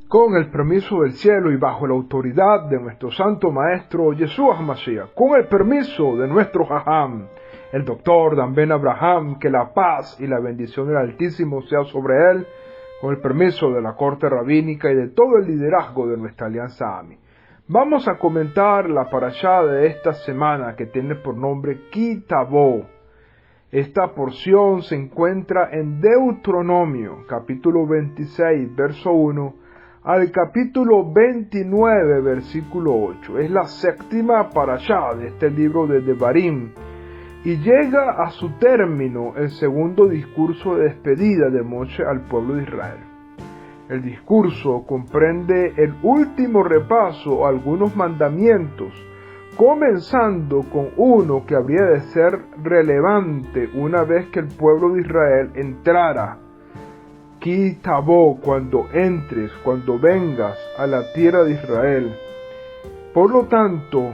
Con el permiso del cielo y bajo la autoridad de nuestro santo maestro Yeshua HaMashiach, con el permiso de nuestro Jajam, el doctor Dan Ben Abraham, que la paz y la bendición del Altísimo sea sobre él, con el permiso de la corte rabínica y de todo el liderazgo de nuestra alianza AMI. Vamos a comentar la parashá de esta semana que tiene por nombre Ki Tavo. Esta porción se encuentra en Deuteronomio, capítulo 26, verso 1, al capítulo 29, versículo 8. Es la séptima parashá de este libro de Devarim y llega a su término el segundo discurso de despedida de Moshe al pueblo de Israel. El discurso comprende el último repaso a algunos mandamientos, comenzando con uno que habría de ser relevante una vez que el pueblo de Israel entrara. Ki Tavo, cuando entres, cuando vengas a la tierra de Israel. Por lo tanto,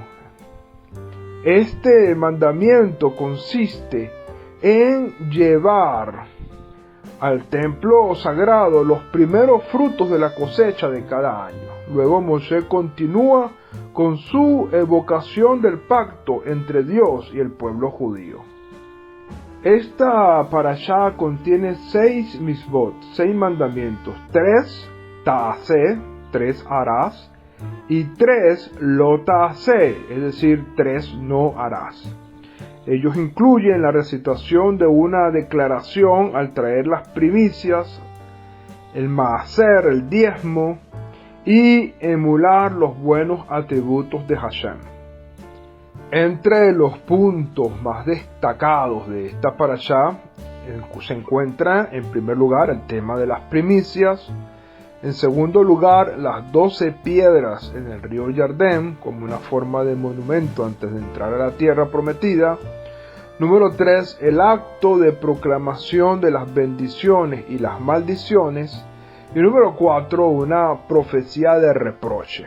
este mandamiento consiste en llevar al templo sagrado los primeros frutos de la cosecha de cada año. Luego Moshe continúa con su evocación del pacto entre Dios y el pueblo judío. Esta parashá contiene 6 misbot, 6 mandamientos, 3 ta'aseh, 3 harás, y 3 lo ta'aseh, es decir, 3 no harás. Ellos incluyen la recitación de una declaración al traer las primicias, el maaser, el diezmo, y emular los buenos atributos de Hashem. Entre los puntos más destacados de esta parashá se encuentra en primer lugar el tema de las primicias, en segundo lugar las 12 piedras en el río Yardén como una forma de monumento antes de entrar a la tierra prometida, número 3 el acto de proclamación de las bendiciones y las maldiciones, y número 4 una profecía de reproche.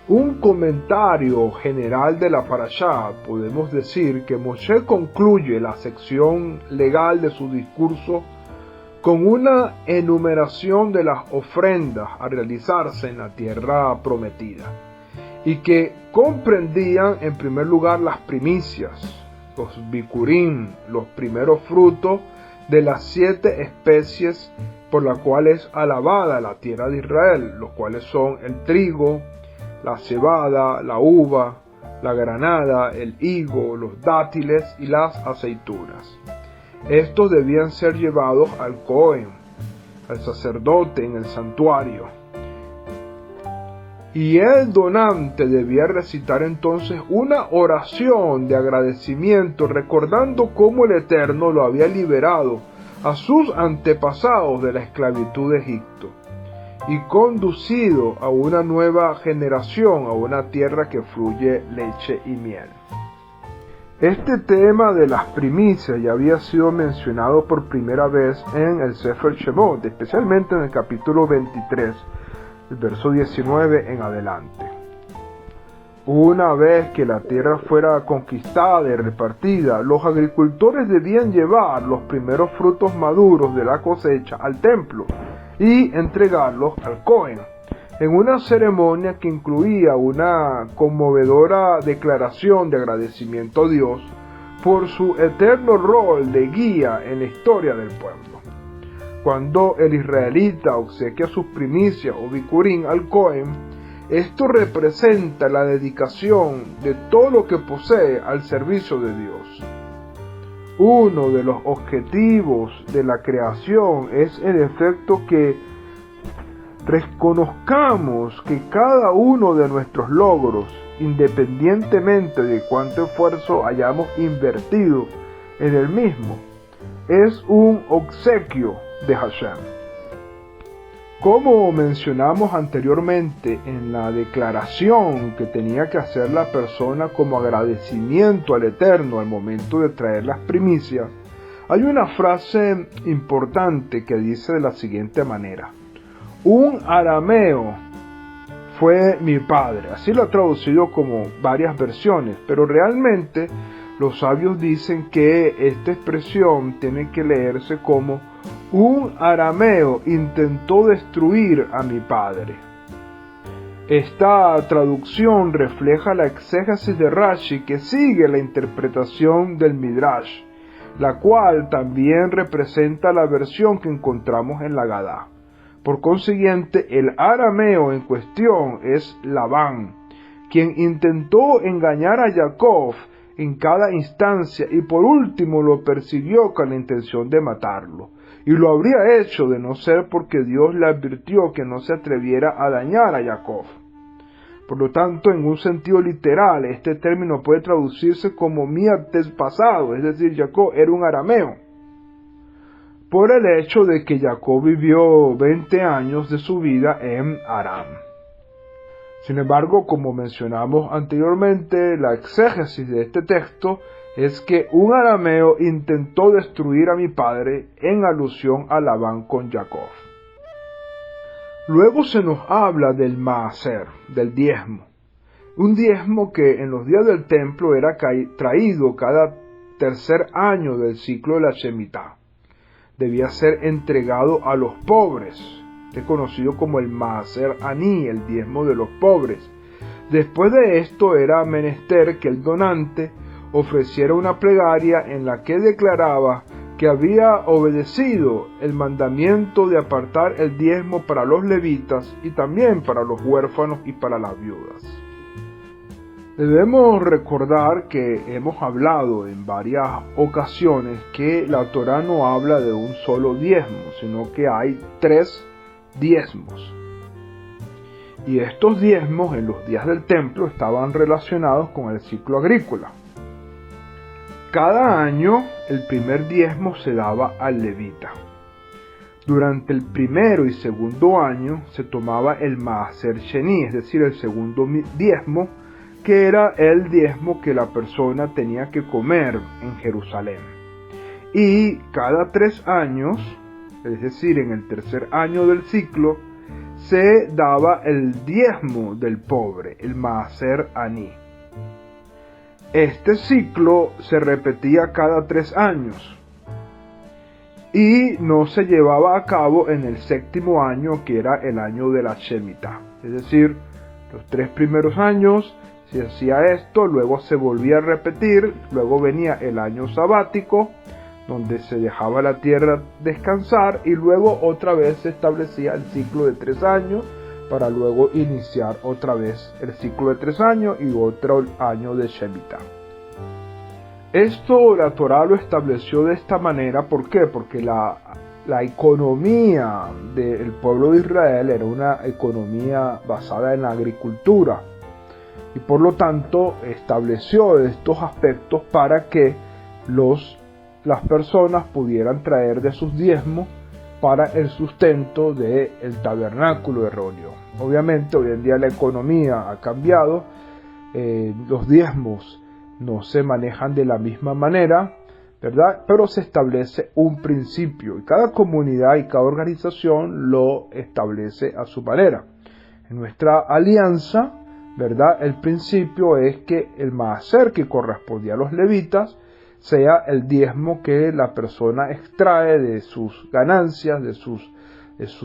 Un comentario general de la parashá, podemos decir que Moshe concluye la sección legal de su discurso con una enumeración de las ofrendas a realizarse en la tierra prometida, y que comprendían en primer lugar las primicias, los bikurim, los primeros frutos de las 7 especies por las cuales es alabada la tierra de Israel, los cuales son el trigo, la cebada, la uva, la granada, el higo, los dátiles y las aceitunas. Estos debían ser llevados al Cohen, al sacerdote en el santuario. Y el donante debía recitar entonces una oración de agradecimiento, recordando cómo el Eterno lo había liberado a sus antepasados de la esclavitud de Egipto y conducido a una nueva generación, a una tierra que fluye leche y miel. Este tema de las primicias ya había sido mencionado por primera vez en el Sefer Shemot, especialmente en el capítulo 23, el verso 19 en adelante. Una vez que la tierra fuera conquistada y repartida, los agricultores debían llevar los primeros frutos maduros de la cosecha al templo y entregarlos al Cohen, en una ceremonia que incluía una conmovedora declaración de agradecimiento a Dios por su eterno rol de guía en la historia del pueblo. Cuando el israelita obsequia sus primicias o bikurim al Cohen, esto representa la dedicación de todo lo que posee al servicio de Dios. Uno de los objetivos de la creación es en efecto que reconozcamos que cada uno de nuestros logros, independientemente de cuánto esfuerzo hayamos invertido en el mismo, es un obsequio de Hashem. Como mencionamos anteriormente en la declaración que tenía que hacer la persona como agradecimiento al Eterno al momento de traer las primicias, hay una frase importante que dice de la siguiente manera: un arameo fue mi padre. Así lo ha traducido como varias versiones, pero realmente los sabios dicen que esta expresión tiene que leerse como Un arameo intentó destruir a mi padre. Esta traducción refleja la exégesis de Rashi, que sigue la interpretación del Midrash, la cual también representa la versión que encontramos en la Agadá. Por consiguiente, el arameo en cuestión es Labán, quien intentó engañar a Jacob en cada instancia y por último lo persiguió con la intención de matarlo. Y lo habría hecho de no ser porque Dios le advirtió que no se atreviera a dañar a Jacob. Por lo tanto, en un sentido literal, este término puede traducirse como mi antepasado, es decir, Jacob era un arameo, por el hecho de que Jacob vivió 20 años de su vida en Aram. Sin embargo, como mencionamos anteriormente, la exégesis de este texto es que un arameo intentó destruir a mi padre en alusión a Labán con Jacob. Luego se nos habla del maaser, del diezmo. Un diezmo que en los días del templo era traído cada tercer año del ciclo de la Shemitah. Debía ser entregado a los pobres. Es conocido como el maaser aní, el diezmo de los pobres. Después de esto era menester que el donante ofreciera una plegaria en la que declaraba que había obedecido el mandamiento de apartar el diezmo para los levitas y también para los huérfanos y para las viudas. Debemos recordar que hemos hablado en varias ocasiones que la Torá no habla de un solo diezmo, sino que hay 3 diezmos. Y estos diezmos en los días del templo estaban relacionados con el ciclo agrícola. Cada año el primer diezmo se daba al levita. Durante el primero y segundo año se tomaba el maaser sheni, es decir, el segundo diezmo, que era el diezmo que la persona tenía que comer en Jerusalén. Y cada 3 años, es decir, en el tercer año del ciclo, se daba el diezmo del pobre, el maaser aní. Este ciclo se repetía cada 3 años y no se llevaba a cabo en el 7º año, que era el año de la Shemitah. Es decir, los 3 primeros años se hacía esto, luego se volvía a repetir, luego venía el año sabático, donde se dejaba la tierra descansar y luego otra vez se establecía el ciclo de 3 años, para luego iniciar otra vez el ciclo de 3 años y otro año de Shemitah. Esto la Torá lo estableció de esta manera, ¿por qué? Porque la economía del pueblo de Israel era una economía basada en la agricultura y por lo tanto estableció estos aspectos para que las personas pudieran traer de sus diezmos para el sustento del tabernáculo de reunión. Obviamente hoy en día la economía ha cambiado, los diezmos no se manejan de la misma manera, ¿verdad? Pero se establece un principio y cada comunidad y cada organización lo establece a su manera. En nuestra alianza, ¿verdad? El principio es que el maaser que correspondía a los levitas sea el diezmo que la persona extrae de sus ganancias, de su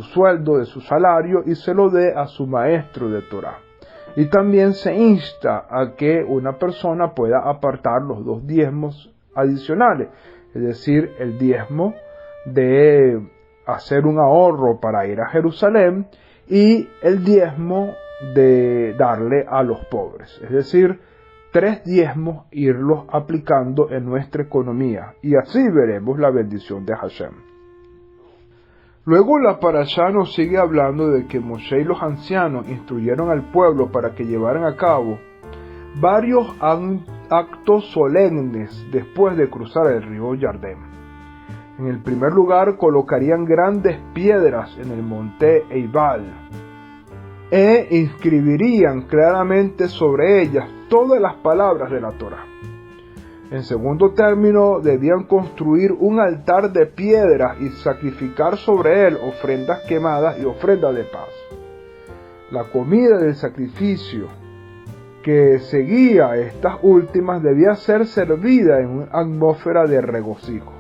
sueldo, de su salario y se lo dé a su maestro de Torá. Y también se insta a que una persona pueda apartar los 2 diezmos adicionales, es decir, el diezmo de hacer un ahorro para ir a Jerusalén y el diezmo de darle a los pobres, es decir, 3 diezmos irlos aplicando en nuestra economía y así veremos la bendición de Hashem. Luego la parashá nos sigue hablando de que Moshe y los ancianos instruyeron al pueblo para que llevaran a cabo varios actos solemnes después de cruzar el río Yardén. En el primer lugar colocarían grandes piedras en el monte Eibal e inscribirían claramente sobre ellas todas las palabras de la Torá. En segundo término, debían construir un altar de piedras y sacrificar sobre él ofrendas quemadas y ofrendas de paz. La comida del sacrificio que seguía estas últimas debía ser servida en una atmósfera de regocijo.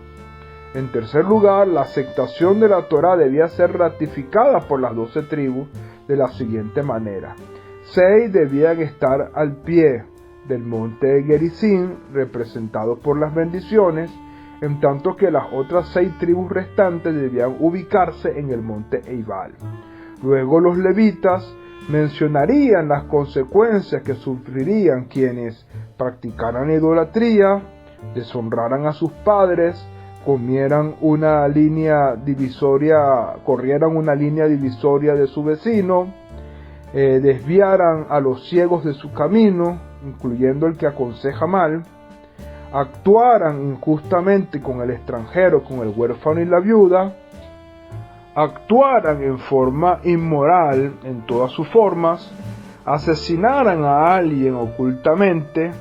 En tercer lugar, la aceptación de la Torá debía ser ratificada por las 12 tribus de la siguiente manera. 6 debían estar al pie del monte Gerizim, representado por las bendiciones, en tanto que las otras 6 tribus restantes debían ubicarse en el monte Eibal. Luego los levitas mencionarían las consecuencias que sufrirían quienes practicaran idolatría, deshonraran a sus padres, corrieran una línea divisoria de su vecino, desviaran a los ciegos de su camino, incluyendo el que aconseja mal, actuaran injustamente con el extranjero, con el huérfano y la viuda, actuaran en forma inmoral en todas sus formas, asesinaran a alguien ocultamente,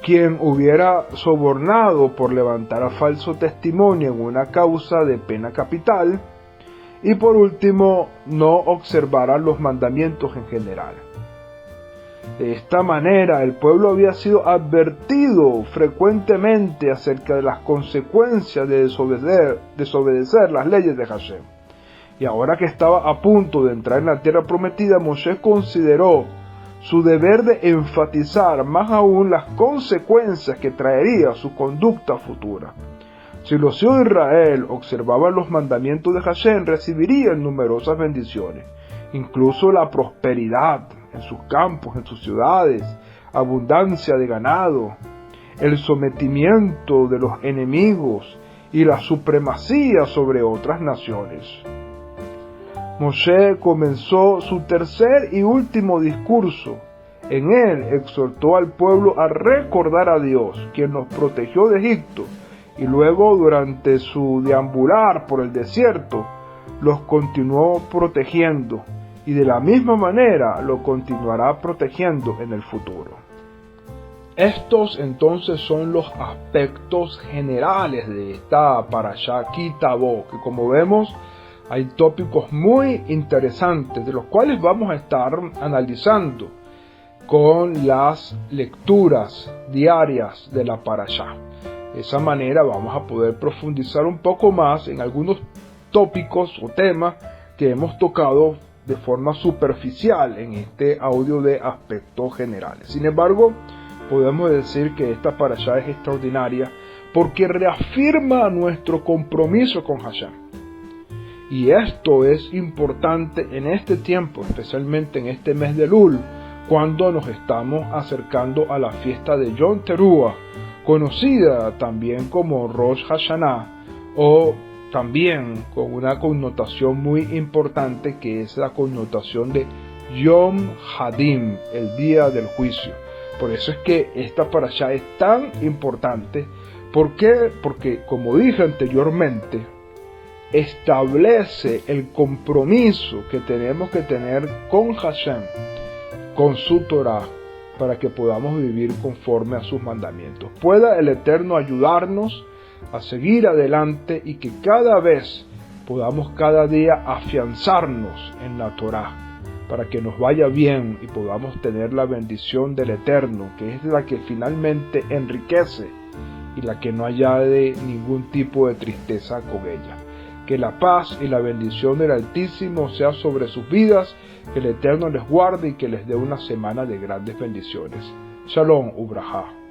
quien hubiera sobornado por levantar a falso testimonio en una causa de pena capital, y por último, no observaran los mandamientos en general. De esta manera, el pueblo había sido advertido frecuentemente acerca de las consecuencias de desobedecer las leyes de Hashem. Y ahora que estaba a punto de entrar en la tierra prometida, Moshe consideró su deber de enfatizar más aún las consecuencias que traería su conducta futura. Si los hijos de Israel observaban los mandamientos de Hashem, recibirían numerosas bendiciones, incluso la prosperidad en sus campos, en sus ciudades, abundancia de ganado, el sometimiento de los enemigos y la supremacía sobre otras naciones. Moshe comenzó su tercer y último discurso. En él exhortó al pueblo a recordar a Dios, quien nos protegió de Egipto, y luego durante su deambular por el desierto, los continuó protegiendo, y de la misma manera lo continuará protegiendo en el futuro. Estos entonces son los aspectos generales de esta parashá Ki Tavo, que como vemos hay tópicos muy interesantes de los cuales vamos a estar analizando con las lecturas diarias de la parashá. De esa manera vamos a poder profundizar un poco más en algunos tópicos o temas que hemos tocado de forma superficial en este audio de aspectos generales. Sin embargo, podemos decir que esta parashá es extraordinaria porque reafirma nuestro compromiso con Hashem. Y esto es importante en este tiempo, especialmente en este mes de Elul, cuando nos estamos acercando a la fiesta de Yom Teruah, conocida también como Rosh Hashanah, o también con una connotación muy importante que es la connotación de Yom Hadim, el día del juicio. Por eso es que esta parashá es tan importante. ¿Por qué? Porque, como dije anteriormente, establece el compromiso que tenemos que tener con Hashem, con su Torah, para que podamos vivir conforme a sus mandamientos. Pueda el Eterno ayudarnos a seguir adelante y que cada vez podamos cada día afianzarnos en la Torah, para que nos vaya bien y podamos tener la bendición del Eterno, que es la que finalmente enriquece y la que no añade ningún tipo de tristeza con ella. Que la paz y la bendición del Altísimo sea sobre sus vidas, que el Eterno les guarde y que les dé una semana de grandes bendiciones. Shalom Ubrajá.